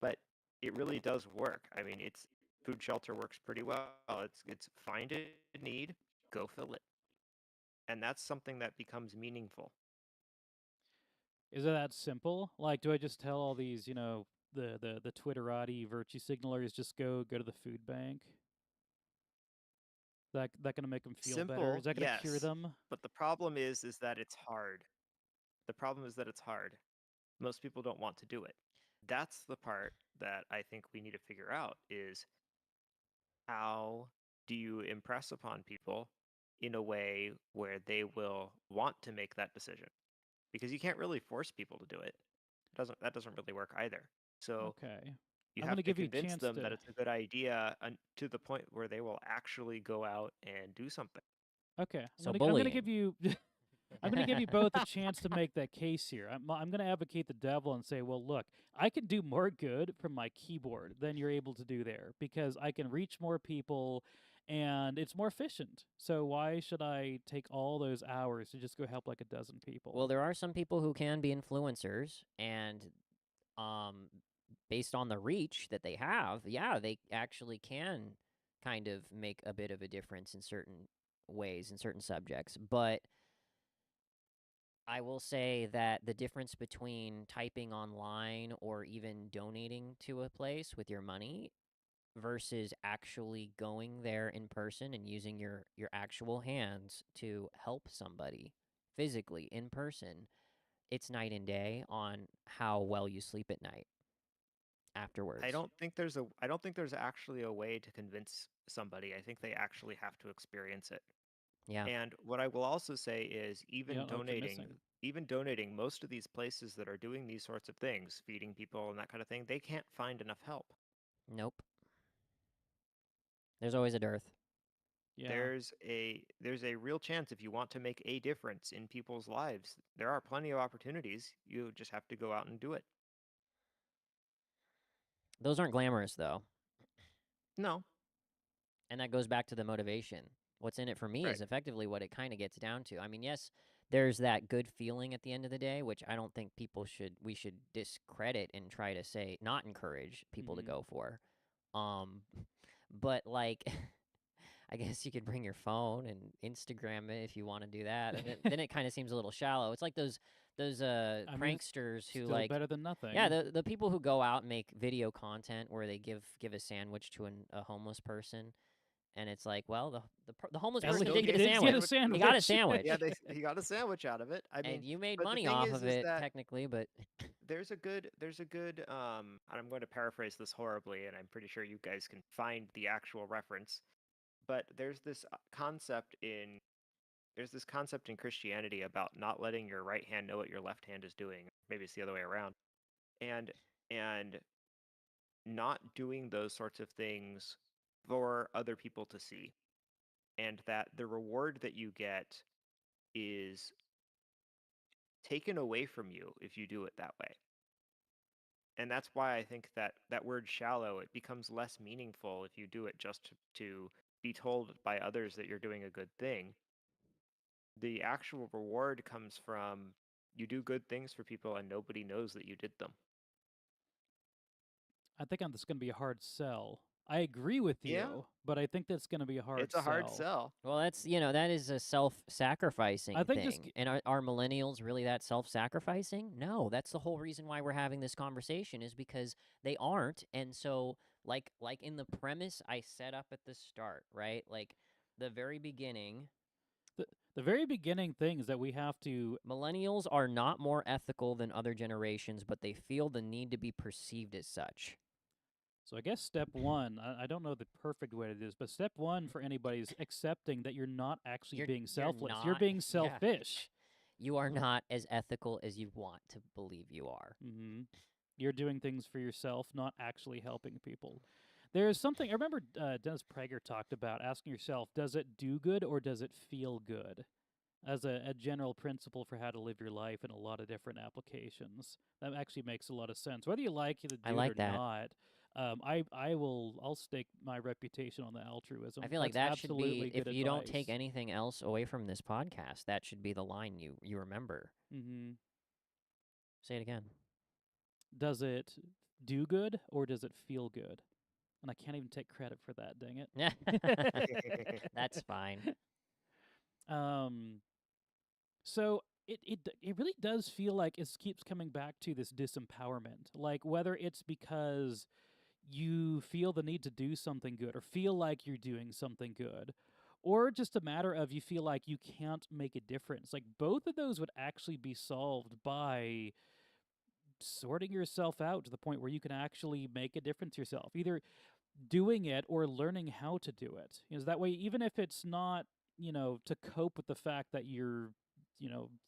but it really does work. I mean, it's food shelter works pretty well. It's find a need, go fill it, and that's something that becomes meaningful. Is it that simple? Like, do I just tell all these, the Twitterati virtue signalers just go to the food bank? That gonna make them feel better? Is Simple, that gonna cure yes, them? but the problem is that it's hard. The problem is that it's hard. Most people don't want to do it. That's the part that I think we need to figure out is how do you impress upon people in a way where they will want to make that decision? Because you can't really force people to do it. That doesn't really work either. So Okay. you I'm have gonna to give you a convince chance them that to. it's a good idea to the point where they will actually go out and do something. Okay, So I'm gonna give bullying. you. I'm going to give you both a chance to make that case here. I'm going to advocate the devil and say, well, look, I can do more good from my keyboard than you're able to do there because I can reach more people and it's more efficient. So why should I take all those hours to just go help like a dozen people? Well, there are some people who can be influencers, and um, based on the reach that they have, yeah, they actually can kind of make a bit of a difference in certain ways in certain subjects. But I will say that the difference between typing online or even donating to a place with your money versus actually going there in person and using your actual hands to help somebody physically in person, it's night and day on how well you sleep at night afterwards. I don't think there's actually a way to convince somebody. I think they actually have to experience it. Yeah. And what I will also say is You don't know what you're missing. even donating, most of these places that are doing these sorts of things, feeding people and that kind of thing, they can't find enough help. Nope. There's always a dearth. Yeah. There's a real chance if you want to make a difference in people's lives, there are plenty of opportunities. You just have to go out and do it. Those aren't glamorous though. No, And that goes back to the motivation. What's in it for me right. is effectively what it kind of gets down to. I mean, yes, there's that good feeling at the end of the day, which I don't think we should discredit and try to say not encourage people to Mm-hmm. go for. Um but like I guess you could bring your phone and Instagram it if you want to do that. And then it kind of seems a little shallow. It's like those I mean, it's pranksters who still like better than nothing. yeah, the people who go out and make video content where they give a sandwich to a homeless person, and it's like, well, the homeless At person least did he get a did get a sandwich. He got a sandwich. sandwich. Yeah, he got a sandwich out of it. I mean, And you made but the money thing off of is it that technically, but there's a good and I'm going to paraphrase this horribly, and I'm pretty sure you guys can find the actual reference, but there's this concept in Christianity about not letting your right hand know what your left hand is doing. Maybe it's the other way around. And and not doing those sorts of things for other people to see. And that the reward that you get is taken away from you if you do it that way. And that's why I think that that word shallow, it becomes less meaningful if you do it just to be told by others that you're doing a good thing. The actual reward comes from you do good things for people and nobody knows that you did them. I think this is going to be a hard sell. I agree with Yeah, you, but I think that's going to be a hard it's a hard sell. sell. well, that is a I self-sacrificing think just thing. And are millennials really that self-sacrificing? No, that's the whole reason why we're having this conversation is because they aren't. And so like in the premise I set up at the start, right? Like the very beginning, the, the very beginning things that we have to. millennials are not more ethical than other generations, but they feel the need to be perceived as such. So I guess step one, I don't know the perfect way to do this, but step one for anybody is accepting that you're not actually being You're selfless. You're not being yeah. selfish. You are not as ethical as you want to believe you are. Mm-hmm. You're doing things for yourself, not actually helping people. There's something I remember Dennis Prager talked about asking yourself, does it do good or does it feel good? As a general principle for how to live your life in a lot of different applications. That actually makes a lot of sense. Whether you like it to I do it like or that. not, I'll stake my reputation on the altruism. I feel like That's that should absolutely be, if good you don't take advice. anything else away from this podcast, that should be the line you remember. Mm-hmm. Say it again. Does it do good or does it feel good? And I can't even take credit for that. Dang it. That's fine. um. So it really does feel like it keeps coming back to this disempowerment. Like whether it's because you feel the need to do something good or feel like you're doing something good, or just a matter of you feel like you can't make a difference. Like both of those would actually be solved by sorting yourself out to the point where you can actually make a difference yourself, either doing it or learning how to do it. That way, even if it's not, to cope with the fact that you're,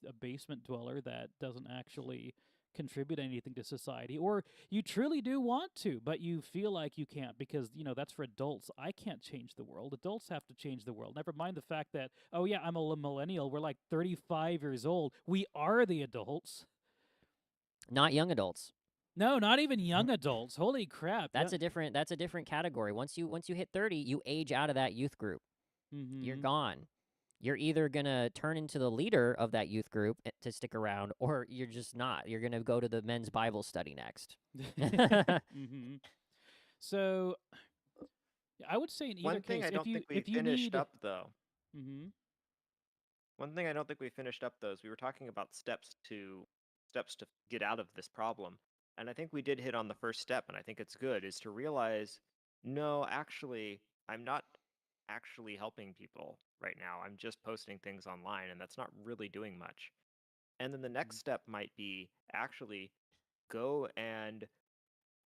a basement dweller that doesn't actually contribute anything to society, or you truly do want to, but you feel like you can't because, that's for adults. I can't change the world. Adults have to change the world. Never mind the fact that, oh, yeah, I'm a millennial. We're like 35 years old. We are the adults. Not young adults. No, not even young adults. Holy crap. That's a different category. Once you hit 30, you age out of that youth group. Mm-hmm. You're gone. You're either going to turn into the leader of that youth group to stick around, or you're just not. You're going to go to the men's Bible study next. Mm-hmm. So I would say in either One thing case, I don't think we if you finished need, up though. mm-hmm. One thing I don't think we finished up though is we were talking about steps to get out of this problem. And I think we did hit on the first step, and I think it's good, is to realize No, actually, I'm not actually helping people right now. I'm just posting things online, and that's not really doing much. And then the next Mm. step might be actually go and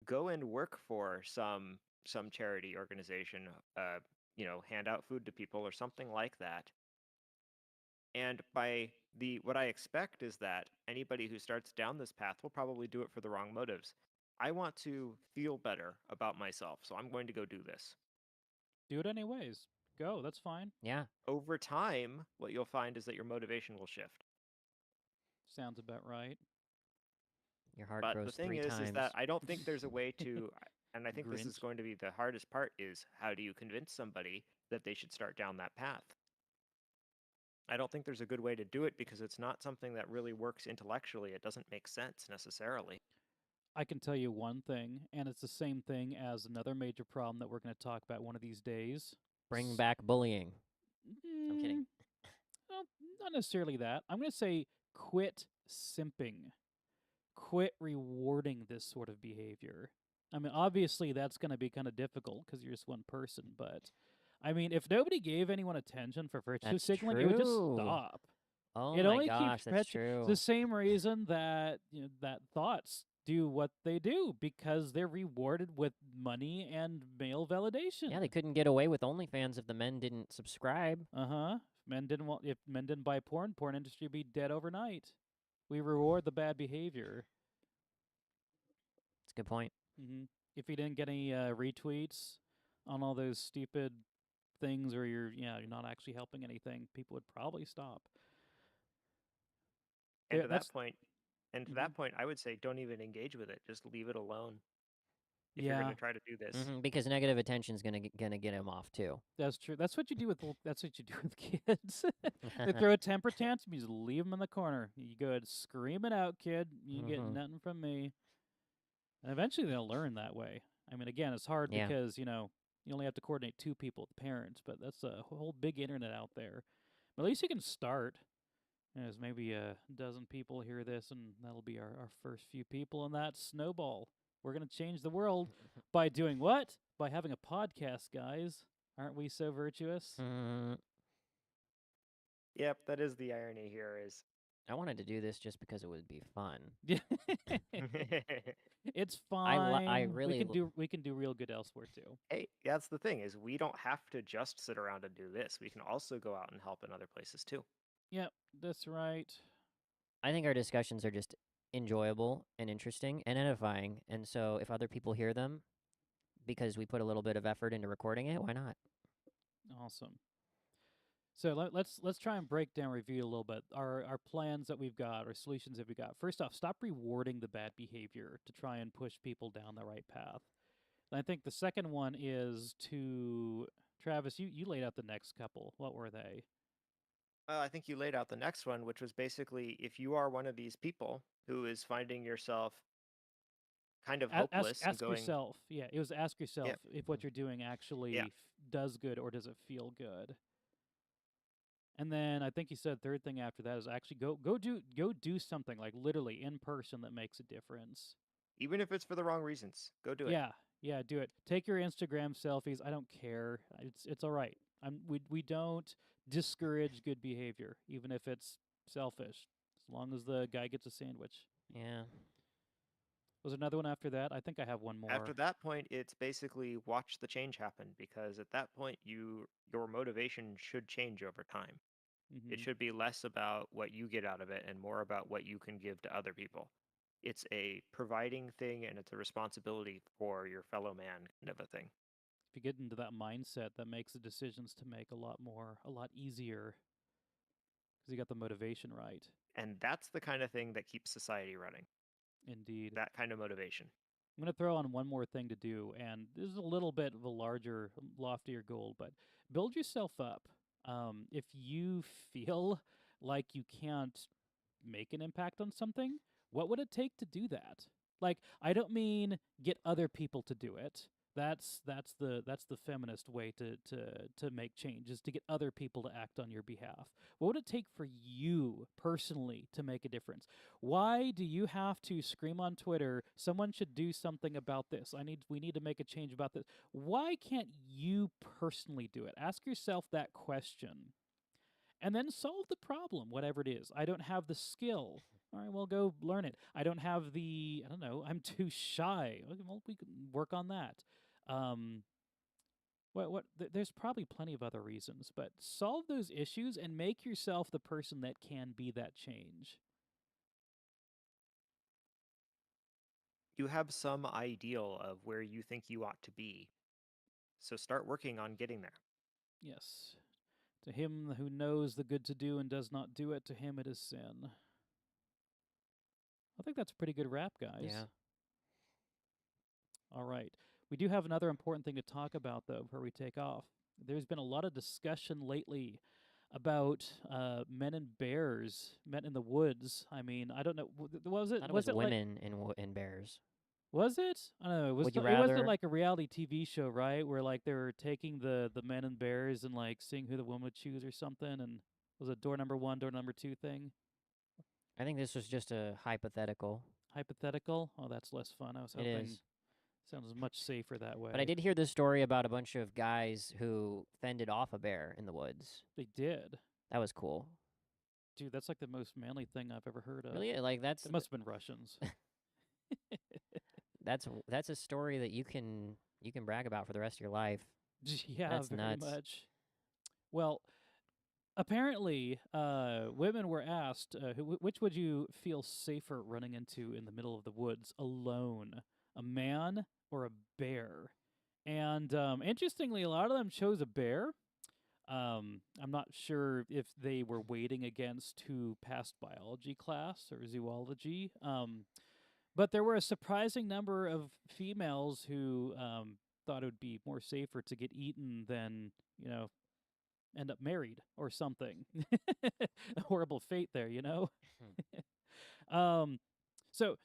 go and work for some charity organization, hand out food to people or something like that. And by the what I expect is that anybody who starts down this path will probably do it for the wrong motives. I want to feel better about myself, so I'm going to go do this. Do it anyways. Go. That's fine. Yeah, Over time, what you'll find is that your motivation will shift. Sounds about right. your heart But the grows thing three is that times. I don't think there's a way to, and I think this is Grinch. going to be the hardest part, is how do you convince somebody that they should start down that path? I don't think there's a good way to do it because it's not something that really works intellectually. It doesn't make sense necessarily. I can tell you one thing, and it's the same thing as another major problem that we're going to talk about one of these days. Bring back bullying. I'm kidding. Mm, well, not necessarily that. I'm going to say quit simping. Quit rewarding this sort of behavior. I mean, obviously, that's going to be kind of difficult because you're just one person, but I mean, if nobody gave anyone attention for virtue That's signaling, it would just true. stop. Oh It my only keeps gosh, that's It's true. the same reason that that thoughts do what they do because they're rewarded with money and male validation. Yeah, they couldn't get away with OnlyFans if the men didn't subscribe. If men didn't buy porn, porn industry would be dead overnight. We reward the bad behavior. That's a good point. If you didn't get any retweets on all those stupid things, or you're not actually helping anything, people would probably stop. And There, to that that's point, and to mhm. that point, I would say don't even engage with it. Just leave it alone if you're going Yeah, to try to do this. Because negative attention's gonna get him off too. that's true. That's what you do with kids. They throw a temper tantrum, you just leave them in the corner. You go ahead, scream it out, kid. You get hmm nothing from me. And eventually they'll learn that way. I mean, again, it's hard Yeah. because you only have to coordinate two people, the parents, but that's a whole big internet out there. But at least you can start. As maybe a dozen people hear this, and that'll be our first few people in that snowball. We're going to change the world by doing what? By having a podcast, guys. Aren't we so virtuous? Mm, Yep, that is the irony here is I wanted to do this just because it would be fun. Yeah, it's I fine. really We can do real good elsewhere too. hey, that's the thing is we don't have to just sit around and do this. We can also go out and help in other places too. Yep, that's right. I think our discussions are just enjoyable and interesting and edifying. And so if other people hear them because we put a little bit of effort into recording it, why not? Awesome. So let's try and break down, review a little bit our plans that we've got, our solutions that we got. First off, stop rewarding the bad behavior to try and push people down the right path. And I think the second one is to Travis. You laid out the next couple. What were they? I think you laid out the next one, which was basically if you are one of these people who is finding yourself kind of hopeless and Ask going, yourself. Yeah, it was ask yourself yeah, if what you're doing actually yeah, does good or does it feel good. And then I think you said third thing after that is actually go do something like literally in person that makes a difference. even if it's for the wrong reasons, go do it. Yeah, yeah, do it. Take your Instagram selfies. I don't care. It's all right. We don't discourage good behavior, even if it's selfish, as long as the guy gets a sandwich. Yeah. Was there another one after that? I think I have one After more. that point, it's basically watch the change happen because at that point, your motivation should change over time. It Hmm. should be less about what you get out of it and more about what you can give to other people. It's a providing thing and it's a responsibility for your fellow man kind of a thing. If you get into that mindset, that makes the decisions to make a lot easier because you got the motivation right. And that's the kind of thing that keeps society running. Indeed. That kind of motivation. I'm going to throw on one more thing to do, and this is a little bit of a larger, loftier goal, but build yourself up. If you feel like you can't make an impact on something, what would it take to do that? Like, I don't mean get other people to do it, That's the feminist way to make change, is to get other people to act on your behalf. What would it take for you personally to make a difference? Why do you have to scream on Twitter, someone should do something about this? We need to make a change about this. Why can't you personally do it? Ask yourself that question and then solve the problem, whatever it is. I don't have the skill. All right, well, go learn it. I don't have I don't know, I'm too shy. Okay, well, we can work on that. Um, there's probably plenty of other reasons, but solve those issues and make yourself the person that can be that change. You have some ideal of where you think you ought to be, so start working on getting there. Yes. To him who knows the good to do and does not do it, to him it is sin. I think that's a pretty good wrap, guys. Yeah. All right. We do have another important thing to talk about, though, before we take off. There's been a lot of discussion lately about men and bears, men in the woods. I mean, I don't know. Was I it? thought it was it like? women in bears. Was it? I don't know. It was. Would you It wasn't rather? like a reality TV show, right? Where like they were taking the men and bears and like seeing who the woman would choose or something. And was it door number 1, door number 2 thing? I think this was just a hypothetical. Hypothetical. Oh, that's less fun. I was It hoping. is. Sounds much safer that way. But I did hear this story about a bunch of guys who fended off a bear in the woods. They did. That was cool. Dude, that's like the most manly thing I've ever heard of. Really, like It must have been Russians. that's a story that you can brag about for the rest of your life. Yeah, That's very nuts. much. Well, apparently, women were asked, which would you feel safer running into in the middle of the woods alone, a man or a bear? And interestingly, a lot of them chose a bear. I'm not sure if they were weighting against who passed biology class or zoology. But there were a surprising number of females who thought it would be more safer to get eaten than, end up married or something. A horrible fate there, So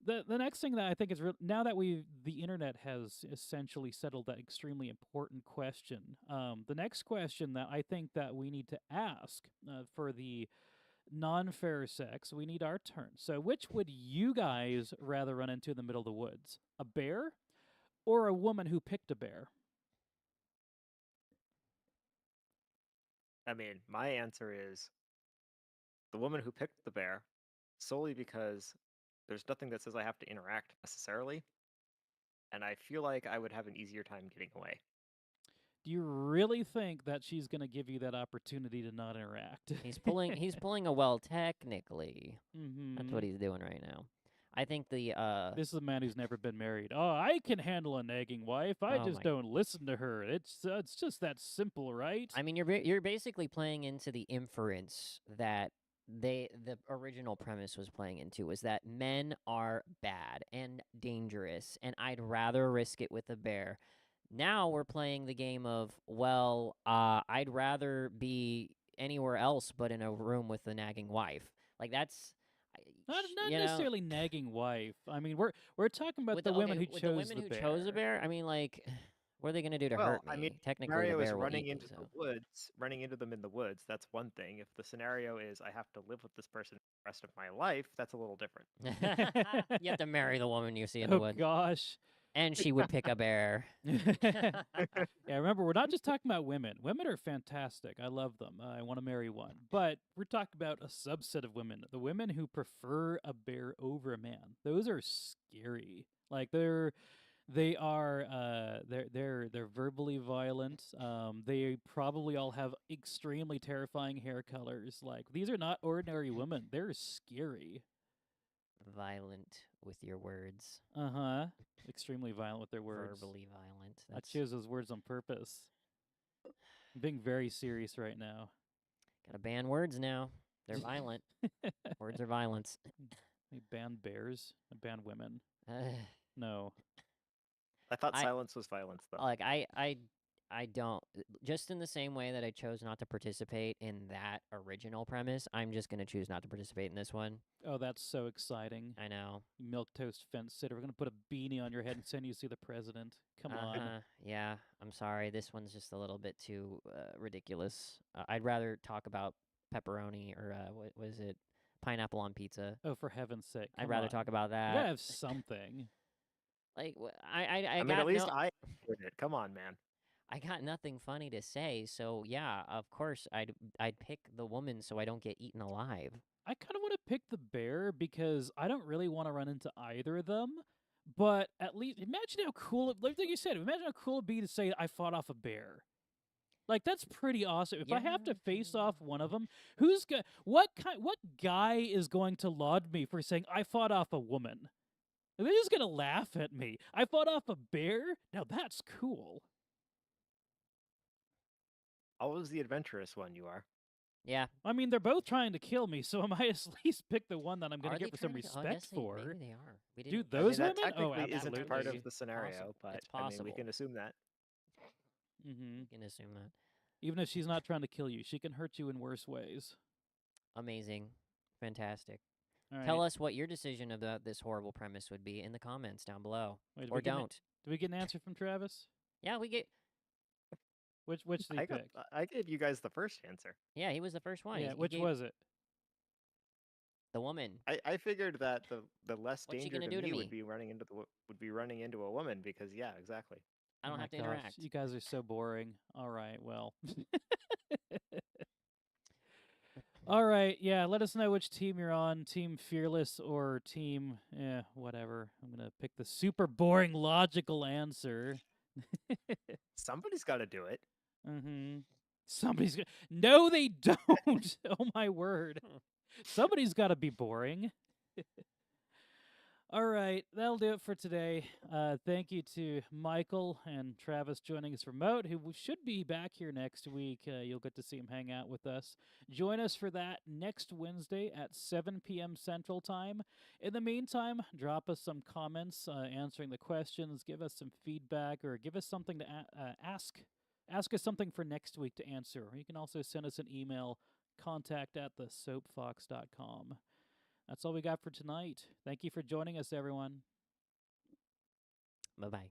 the next thing that I think is now that the internet has essentially settled that extremely important question, the next question that I think that we need to ask for the non-fair sex, we need our turn. So which would you guys rather run into in the middle of the woods? A bear or a woman who picked a bear? I mean, my answer is the woman who picked the bear, solely because there's nothing that says I have to interact necessarily, and I feel like I would have an easier time getting away. Do you really think that she's going to give you that opportunity to not interact? He's pulling a well technically. Mm-hmm. That's what he's doing right now. I think the This is a man who's never been married. Oh, I can handle a nagging wife. I Oh just my- don't listen to her. It's just that simple, right? I mean, you're basically playing into the inference that the original premise was playing into, was that men are bad and dangerous, and I'd rather risk it with a bear. Now we're playing the game of, well, I'd rather be anywhere else but in a room with a nagging wife. Like that's not you know, necessarily nagging wife. I mean, we're talking about with the women who with chose the women who bear. chose a bear. I mean, like, what are they gonna do to Well, hurt me? I mean, Technically, scenario the is bear will running eat into me. the woods, running into them in the woods. That's one thing. If the scenario is I have to live with this person the rest of my life, that's a little different. You have to marry the woman you see in the Oh woods, gosh. and she would pick a bear. Yeah, remember, we're not just talking about women. Women are fantastic. I love them. I want to marry one. But we're talking about a subset of women. The women who prefer a bear over a man. Those are scary. Like they're verbally violent. They probably all have extremely terrifying hair colors. Like these are not ordinary women. They're scary. Violent with your words. Uh-huh. Extremely violent with their words. Verbally violent. I chose those words on purpose. I'm being very serious right now. Gotta ban words now. They're violent. Words are violence. They ban bears. I ban women. Uh, No. I thought I- silence was violence, though. like I I don't. Just in the same way that I chose not to participate in that original premise, I'm just going to choose not to participate in this one. Oh, that's so exciting. I know. You milquetoast fence sitter. We're going to put a beanie on your head and send you to see the president. Come on. Yeah, I'm sorry. This one's just a little bit too ridiculous. I'd rather talk about pepperoni or what was it? Pineapple on pizza. Oh, for heaven's sake. I'd Come rather on. talk about You that. gotta have something. Like I mean, got at least no, I enjoyed it. Come on, man. I got nothing funny to say. So yeah, of course I'd pick the woman so I don't get eaten alive. I kind of want to pick the bear because I don't really want to run into either of them. But at least imagine how cool it, like you said, imagine how cool it'd be to say I fought off a bear. Like that's pretty awesome. If I have to face off one of them, what guy is going to laud me for saying I fought off a woman? They're just gonna laugh at me. I fought off a bear? Now that's cool. Always the adventurous one you are. Yeah. I mean, they're both trying to kill me, so I might at least pick the one that I'm gonna Are get they some trying to kill- respect for. Maybe they are. We Dude, didn't. I mean, those that women? Oh, technically isn't part absolutely. of the scenario, Possible. but It's I mean, we possible. can assume that. Mm-hmm. You can assume that. Even if she's not trying to kill you, she can hurt you in worse ways. Amazing. Fantastic. All right. Tell us what your decision about this horrible premise would be in the comments down below. Wait, Or don't. Did we get an answer from Travis? Yeah, we get. Which did he pick? I gave you guys the first answer. Yeah, he was the first one. Yeah, He which gave was it? the woman? I figured that the less What's she danger gonna to do to me me? would be running into a woman because yeah, exactly. I don't Oh have to my gosh, interact. You guys are so boring. All right, well. All right, yeah, let us know which team you're on, Team Fearless or Team, whatever. I'm going to pick the super boring logical answer. Somebody's got to do it. Mm-hmm. Somebody's going to... No, they don't! Oh, my word. Somebody's got to be boring. All right, that'll do it for today. Thank you to Michael and Travis joining us remote, who should be back here next week. You'll get to see him hang out with us. Join us for that next Wednesday at 7 p.m. Central Time. In the meantime, drop us some comments answering the questions, give us some feedback, or give us something to ask. Ask us something for next week to answer. Or you can also send us an email, contact@thesoapfox.com. That's all we got for tonight. Thank you for joining us, everyone. Bye bye.